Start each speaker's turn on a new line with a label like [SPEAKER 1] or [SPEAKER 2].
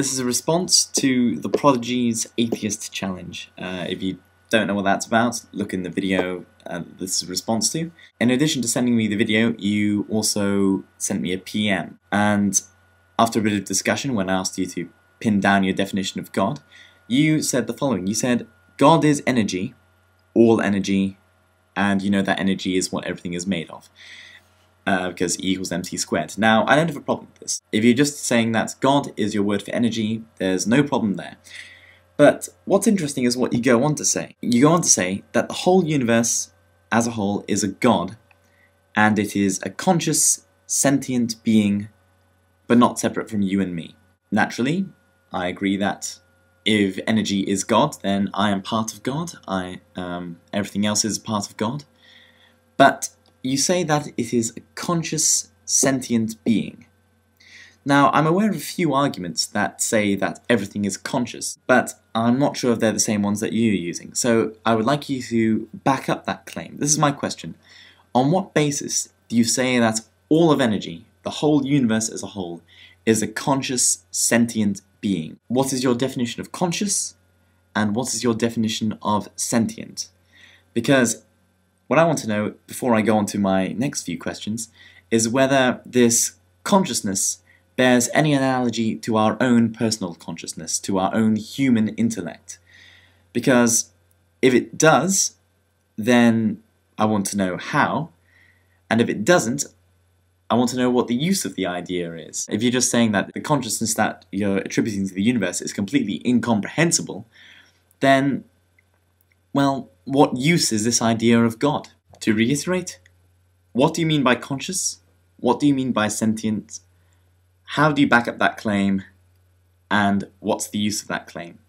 [SPEAKER 1] This is a response to the Prodigy's Atheist Challenge. If you don't know what that's about, look in the video this is a response to. In addition to sending me the video, you also sent me a PM. And after a bit of discussion, when I asked you to pin down your definition of God, you said the following. You said, God is energy, all energy, and you know that energy is what everything is made of. Because E equals mc squared. Now, I don't have a problem with this. If you're just saying that God is your word for energy, there's no problem there. But what's interesting is what you go on to say. You go on to say that the whole universe as a whole is a God, and it is a conscious, sentient being, but not separate from you and me. Naturally, I agree that if energy is God, then I am part of God. Everything else is part of God. But you say that it is a conscious, sentient being. Now, I'm aware of a few arguments that say that everything is conscious, but I'm not sure if they're the same ones that you're using. So I would like you to back up that claim. This is my question. On what basis do you say that all of energy, the whole universe as a whole, is a conscious, sentient being? What is your definition of conscious, and what is your definition of sentient? Because what I want to know, before I go on to my next few questions, is whether this consciousness bears any analogy to our own personal consciousness, to our own human intellect. Because if it does, then I want to know how, and if it doesn't, I want to know what the use of the idea is. If you're just saying that the consciousness that you're attributing to the universe is completely incomprehensible, then, well, what use is this idea of God? To reiterate, what do you mean by conscious? What do you mean by sentient? How do you back up that claim? And what's the use of that claim?